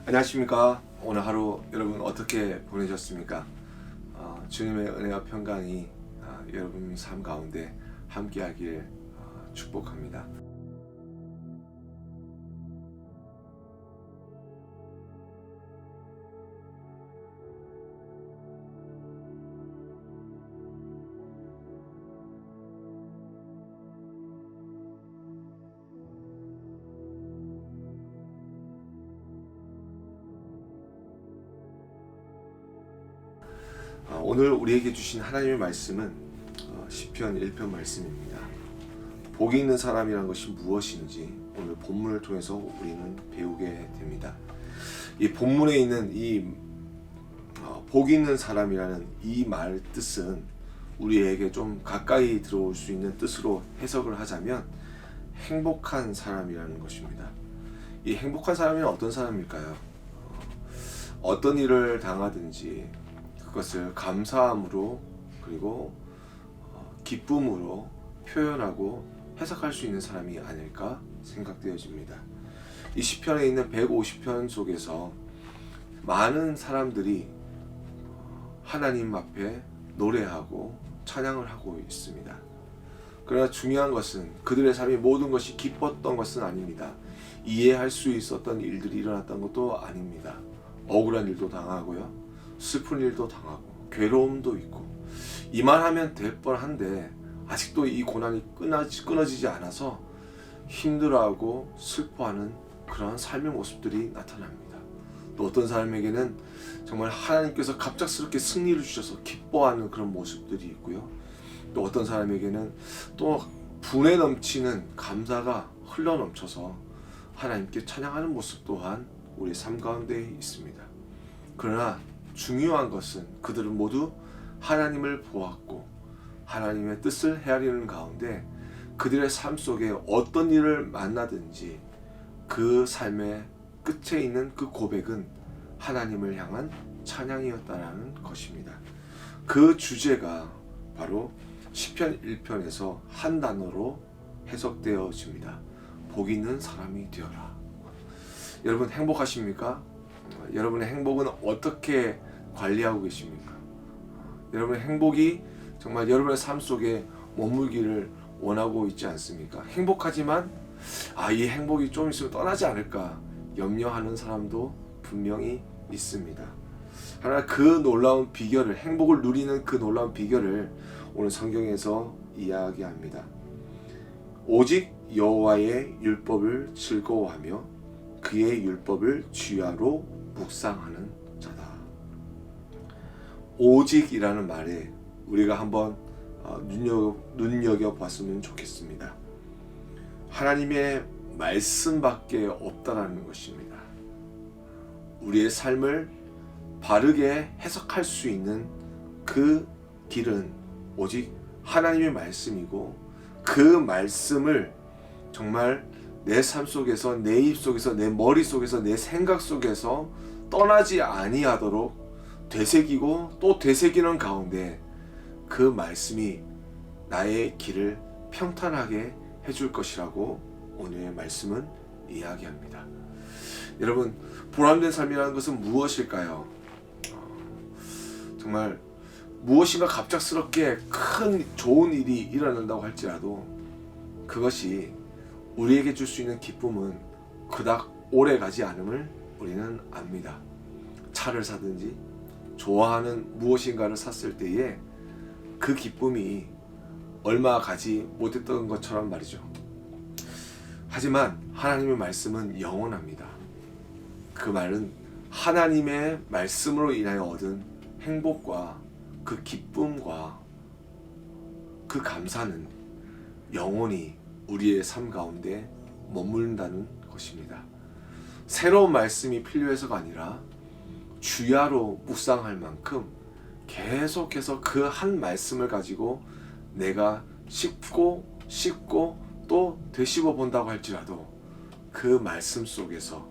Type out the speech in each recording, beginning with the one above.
안녕하십니까. 오늘 하루 여러분 어떻게 보내셨습니까? 주님의 은혜와 평강이 여러분의 삶 가운데 함께하길 축복합니다. 오늘 우리에게 주신 하나님의 말씀은 시편 1편 말씀입니다. 복이 있는 사람이란 것이 무엇인지 오늘 본문을 통해서 우리는 배우게 됩니다. 이 본문에 있는 이 복이 있는 사람이라는 이 말 뜻은 우리에게 좀 가까이 들어올 수 있는 뜻으로 해석을 하자면 행복한 사람이라는 것입니다. 이 행복한 사람은 어떤 사람일까요? 어떤 일을 당하든지 그것을 감사함으로 그리고 기쁨으로 표현하고 해석할 수 있는 사람이 아닐까 생각되어집니다. 이 시편에 있는 150편 속에서 많은 사람들이 하나님 앞에 노래하고 찬양을 하고 있습니다. 그러나 중요한 것은 그들의 삶이 모든 것이 기뻤던 것은 아닙니다. 이해할 수 있었던 일들이 일어났던 것도 아닙니다. 억울한 일도 당하고요, 슬픈 일도 당하고 괴로움도 있고 이만하면 될 뻔한데 아직도 이 고난이 끊어지지 않아서 힘들어하고 슬퍼하는 그런 삶의 모습들이 나타납니다. 또 어떤 사람에게는 정말 하나님께서 갑작스럽게 승리를 주셔서 기뻐하는 그런 모습들이 있고요. 또 어떤 사람에게는 또 분에 넘치는 감사가 흘러넘쳐서 하나님께 찬양하는 모습 또한 우리 삶 가운데 있습니다. 그러나 중요한 것은 그들은 모두 하나님을 보았고 하나님의 뜻을 헤아리는 가운데 그들의 삶 속에 어떤 일을 만나든지 그 삶의 끝에 있는 그 고백은 하나님을 향한 찬양이었다라는 것입니다. 그 주제가 바로 시편 1편에서 한 단어로 해석되어집니다. 복 있는 사람이 되어라. 여러분 행복하십니까? 여러분의 행복은 어떻게 관리하고 계십니까? 여러분의 행복이 정말 여러분의 삶 속에 머물기를 원하고 있지 않습니까? 행복하지만 이 행복이 좀 있으면 떠나지 않을까 염려하는 사람도 분명히 있습니다. 하나 그 놀라운 비결을, 행복을 누리는 그 놀라운 비결을 오늘 성경에서 이야기합니다. 오직 여호와의 율법을 즐거워하며 그의 율법을 주야로 묵상하는 자다. 오직이라는 말에 우리가 한번 눈여겨봤으면 좋겠습니다. 하나님의 말씀밖에 없다라는 것입니다. 우리의 삶을 바르게 해석할 수 있는 그 길은 오직 하나님의 말씀이고 그 말씀을 정말 내 삶 속에서, 내 입 속에서, 내 머리 속에서, 내 생각 속에서 떠나지 아니하도록 되새기고 또 되새기는 가운데 그 말씀이 나의 길을 평탄하게 해줄 것이라고 오늘의 말씀은 이야기합니다. 여러분, 보람된 삶이라는 것은 무엇일까요? 정말 무엇인가 갑작스럽게 큰 좋은 일이 일어난다고 할지라도 그것이 우리에게 줄 수 있는 기쁨은 그닥 오래 가지 않음을 우리는 압니다. 차를 사든지 좋아하는 무엇인가를 샀을 때에 그 기쁨이 얼마 가지 못했던 것처럼 말이죠. 하지만 하나님의 말씀은 영원합니다. 그 말은 하나님의 말씀으로 인하여 얻은 행복과 그 기쁨과 그 감사는 영원히 우리의 삶 가운데 머문다는 것입니다. 새로운 말씀이 필요해서가 아니라 주야로 묵상할 만큼 계속해서 그 한 말씀을 가지고 내가 씹고 또 되씹어 본다고 할지라도 그 말씀 속에서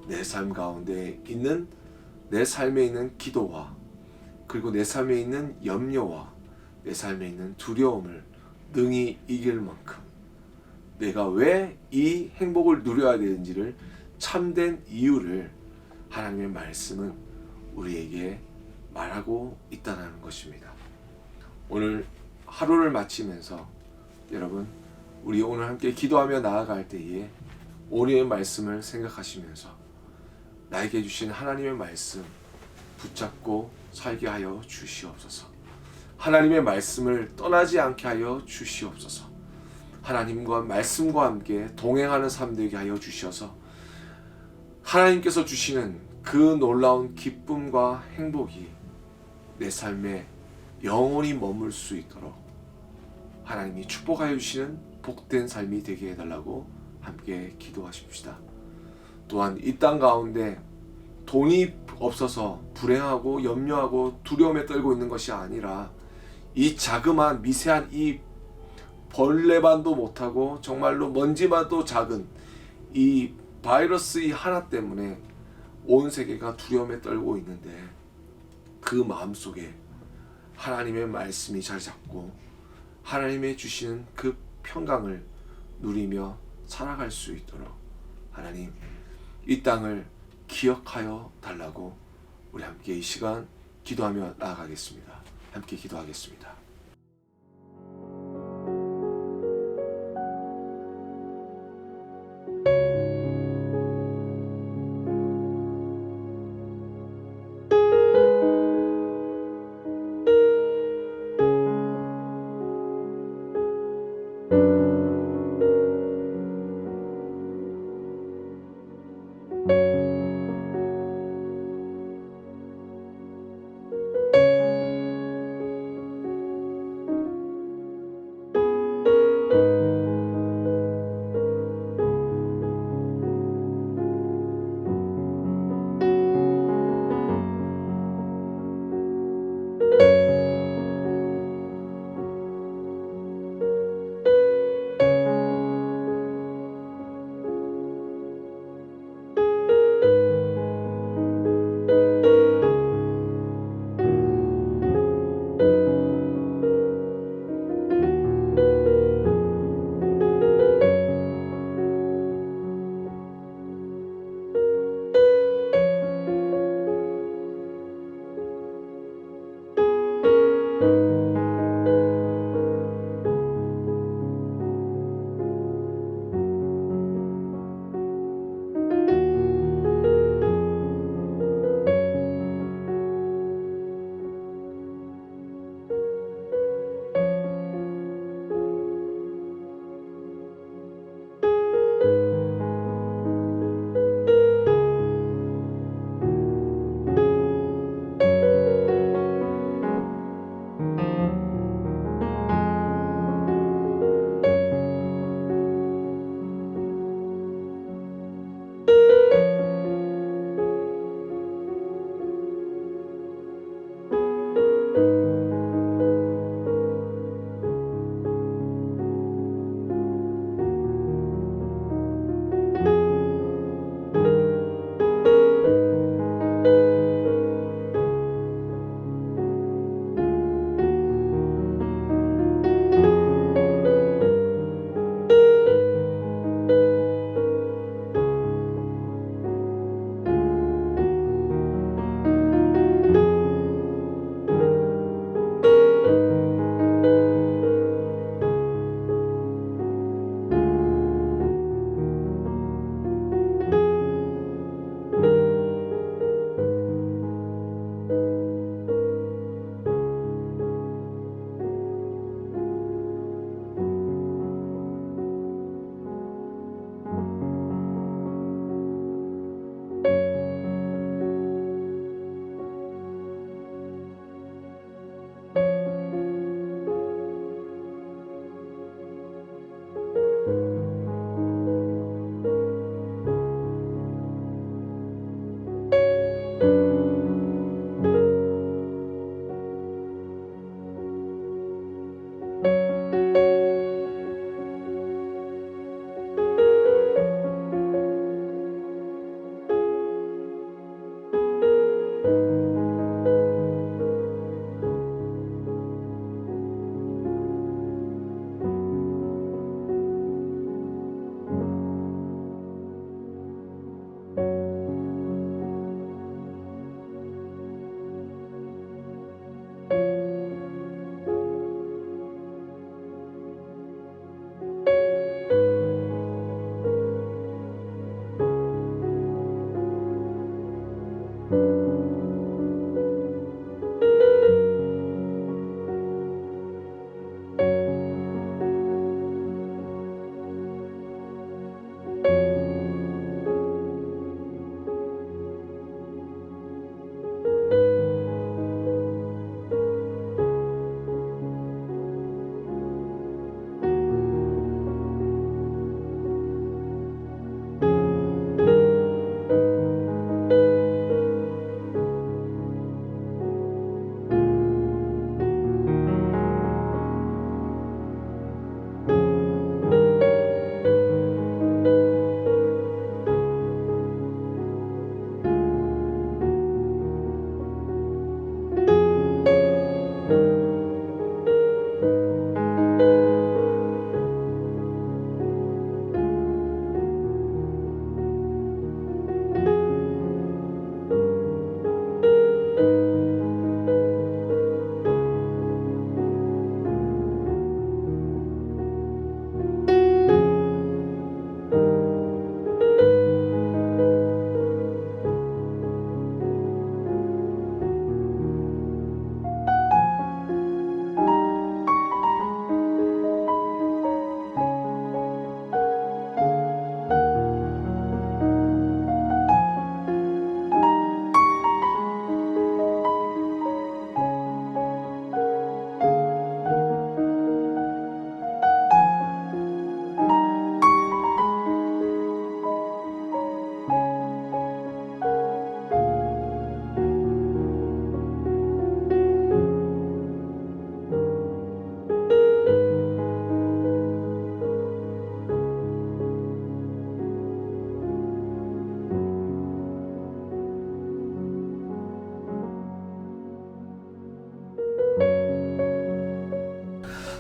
내 삶 가운데 있는, 내 삶에 있는 기도와 그리고 내 삶에 있는 염려와 내 삶에 있는 두려움을 능히 이길 만큼 내가 왜 이 행복을 누려야 되는지를 참된 이유를 하나님의 말씀은 우리에게 말하고 있다는 것입니다. 오늘 하루를 마치면서 여러분, 우리 오늘 함께 기도하며 나아갈 때에 오늘의 말씀을 생각하시면서 나에게 주신 하나님의 말씀 붙잡고 살게 하여 주시옵소서. 하나님의 말씀을 떠나지 않게 하여 주시옵소서. 하나님과 말씀과 함께 동행하는 삶 되게 하여 주셔서 하나님께서 주시는 그 놀라운 기쁨과 행복이 내 삶에 영원히 머물 수 있도록 하나님이 축복하여 주시는 복된 삶이 되게 해달라고 함께 기도하십시다. 또한 이 땅 가운데 돈이 없어서 불행하고 염려하고 두려움에 떨고 있는 것이 아니라 이 자그마한 미세한 이 벌레반도 못하고 정말로 먼지만도 작은 이 바이러스 이 하나 때문에 온 세계가 두려움에 떨고 있는데 그 마음속에 하나님의 말씀이 자리 잡고 하나님의 주시는 그 평강을 누리며 살아갈 수 있도록 하나님 이 땅을 기억하여 달라고 우리 함께 이 시간 기도하며 나아가겠습니다. 함께 기도하겠습니다.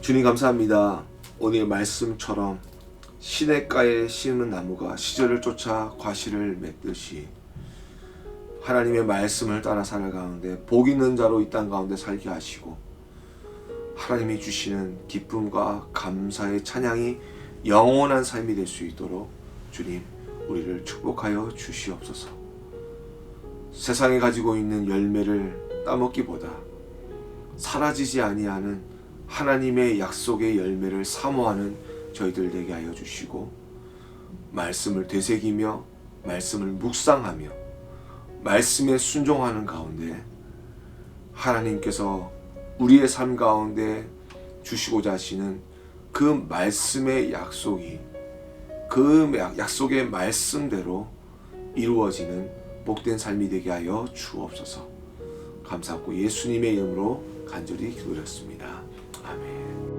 주님 감사합니다. 오늘 말씀처럼 시냇가에 심은 나무가 시절을 쫓아 과실을 맺듯이 하나님의 말씀을 따라 살아가는데 복 있는 자로 이 땅 가운데 살게 하시고 하나님이 주시는 기쁨과 감사의 찬양이 영원한 삶이 될 수 있도록 주님 우리를 축복하여 주시옵소서. 세상에 가지고 있는 열매를 따먹기보다 사라지지 아니하는 하나님의 약속의 열매를 사모하는 저희들 되게 하여 주시고 말씀을 되새기며 말씀을 묵상하며 말씀에 순종하는 가운데 하나님께서 우리의 삶 가운데 주시고자 하시는 그 말씀의 약속이 그 약속의 말씀대로 이루어지는 복된 삶이 되게 하여 주옵소서. 감사하고 예수님의 이름으로 간절히 기도드렸습니다. 아멘.